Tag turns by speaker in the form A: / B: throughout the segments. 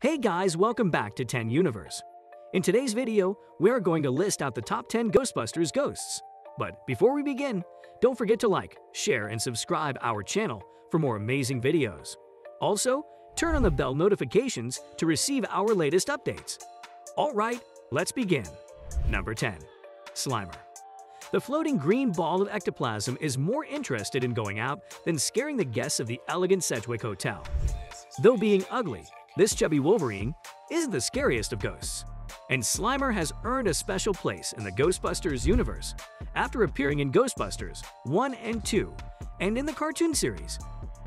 A: Hey guys, welcome back to 10 Universe. In today's video, we are going to list out the top 10 Ghostbusters Ghosts. But before we begin, don't forget to like, share, and subscribe our channel for more amazing videos. Also, turn on the bell notifications to receive our latest updates. Alright, let's begin. Number 10. Slimer. The floating green ball of ectoplasm is more interested in going out than scaring the guests of the elegant Sedgwick Hotel. Though being ugly, this chubby Wolverine isn't the scariest of ghosts, and Slimer has earned a special place in the Ghostbusters universe after appearing in Ghostbusters 1 and 2 and in the cartoon series.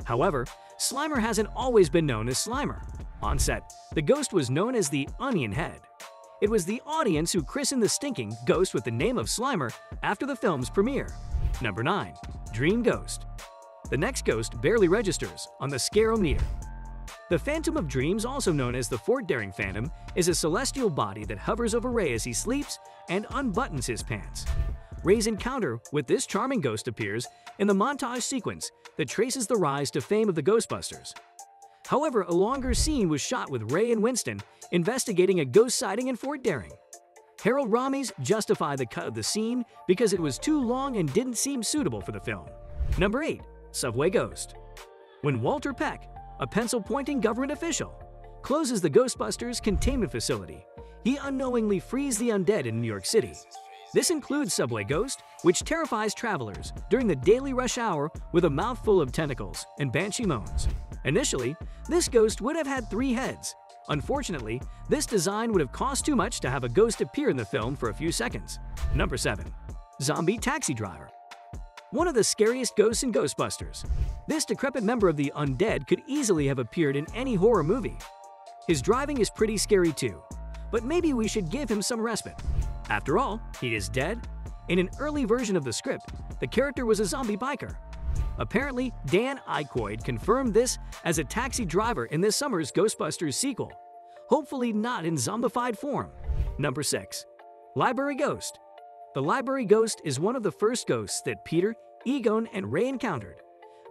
A: However, Slimer hasn't always been known as Slimer. On set, the ghost was known as the Onion Head. It was the audience who christened the stinking ghost with the name of Slimer after the film's premiere. Number 9. Dream Ghost. The next ghost barely registers on the Scare-O-Meter. The Phantom of Dreams, also known as the Fort Daring Phantom, is a celestial body that hovers over Ray as he sleeps and unbuttons his pants. Ray's encounter with this charming ghost appears in the montage sequence that traces the rise to fame of the Ghostbusters. However, a longer scene was shot with Ray and Winston investigating a ghost sighting in Fort Daring. Harold Ramis justified the cut of the scene because it was too long and didn't seem suitable for the film. Number 8. Subway Ghost. When Walter Peck, a pencil-pointing government official, closes the Ghostbusters containment facility, he unknowingly frees the undead in New York City. This includes Subway Ghost, which terrifies travelers during the daily rush hour with a mouthful of tentacles and banshee moans. Initially, this ghost would have had 3 heads. Unfortunately, this design would have cost too much to have a ghost appear in the film for a few seconds. Number 7. Zombie Taxi Driver. One of the scariest ghosts in Ghostbusters, this decrepit member of the undead could easily have appeared in any horror movie. His driving is pretty scary too, but maybe we should give him some respite. After all, he is dead. In an early version of the script, the character was a zombie biker. Apparently, Dan Aykroyd confirmed this as a taxi driver in this summer's Ghostbusters sequel, hopefully not in zombified form. Number 6. Library Ghost. The Library Ghost is one of the first ghosts that Peter, Egon, and Ray encountered.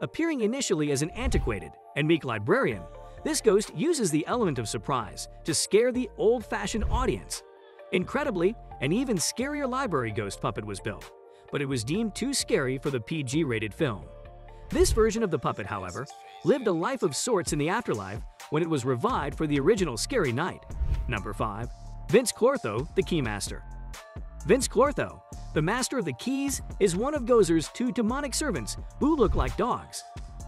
A: Appearing initially as an antiquated and meek librarian, this ghost uses the element of surprise to scare the old-fashioned audience. Incredibly, an even scarier library ghost puppet was built, but it was deemed too scary for the PG-rated film. This version of the puppet, however, lived a life of sorts in the afterlife when it was revived for the original Scary Night. Number 5. Vince Clortho, the Keymaster. Vince Clortho, the Master of the Keys, is one of Gozer's 2 demonic servants who look like dogs.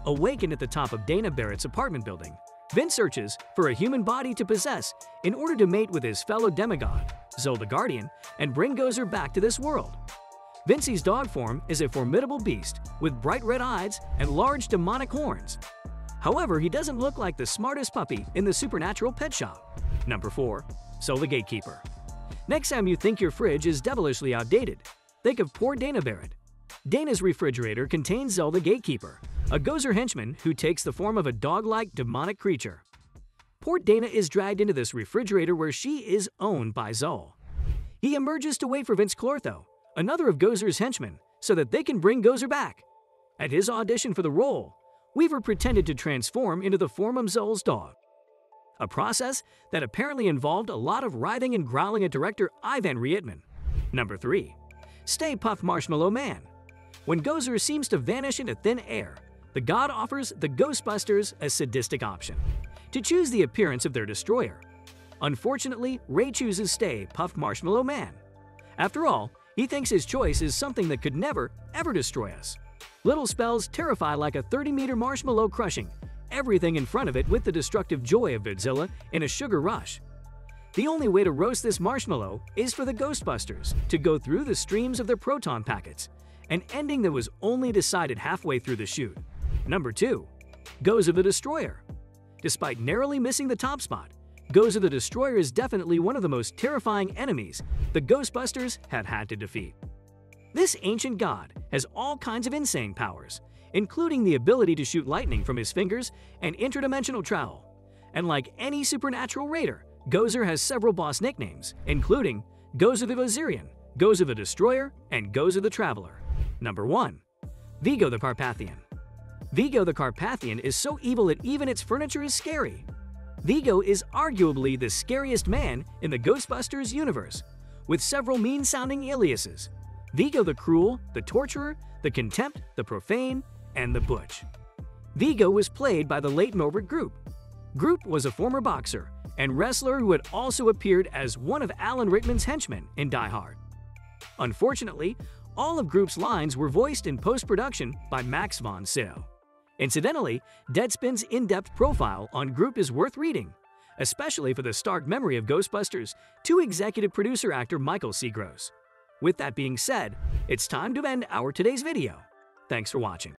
A: Awakened at the top of Dana Barrett's apartment building, Vince searches for a human body to possess in order to mate with his fellow demigod, Zol the Guardian, and bring Gozer back to this world. Vincey's dog form is a formidable beast with bright red eyes and large demonic horns. However, he doesn't look like the smartest puppy in the supernatural pet shop. Number 4. Zol the Gatekeeper. Next time you think your fridge is devilishly outdated, think of poor Dana Barrett. Dana's refrigerator contains Zol the Gatekeeper, a Gozer henchman who takes the form of a dog-like demonic creature. Poor Dana is dragged into this refrigerator where she is owned by Zol. He emerges to wait for Vince Clortho, another of Gozer's henchmen, so that they can bring Gozer back. At his audition for the role, Weaver pretended to transform into the form of Zol's dog, a process that apparently involved a lot of writhing and growling at director Ivan Reitman. Number 3. Stay Puft Marshmallow Man. When Gozer seems to vanish into thin air, the god offers the Ghostbusters a sadistic option: to choose the appearance of their destroyer. Unfortunately, Ray chooses Stay Puft Marshmallow Man. After all, he thinks his choice is something that could never, ever destroy us. Little spells terrify like a 30-meter marshmallow crushing everything in front of it with the destructive joy of Godzilla in a sugar rush. The only way to roast this marshmallow is for the Ghostbusters to go through the streams of their proton packets, an ending that was only decided halfway through the shoot. Number 2. Gozer the Destroyer. Despite narrowly missing the top spot, Gozer the Destroyer is definitely one of the most terrifying enemies the Ghostbusters have had to defeat. This ancient god has all kinds of insane powers, including the ability to shoot lightning from his fingers and interdimensional travel. And like any supernatural raider, Gozer has several boss nicknames, including Gozer the Gozerian, Gozer the Destroyer, and Gozer the Traveler. Number 1. Vigo the Carpathian. Vigo the Carpathian is so evil that even its furniture is scary. Viggo is arguably the scariest man in the Ghostbusters universe, with several mean-sounding aliases: Viggo the Cruel, the Torturer, the Contempt, the Profane, and the Butch. Viggo was played by the late Norbert Group. Group was a former boxer and wrestler who had also appeared as one of Alan Rickman's henchmen in Die Hard. Unfortunately, all of Group's lines were voiced in post-production by Max von Sydow. Incidentally, Deadspin's in-depth profile on Group is worth reading, especially for the stark memory of Ghostbusters to executive producer actor Michael C. Gross. With that being said, it's time to end our today's video. Thanks for watching.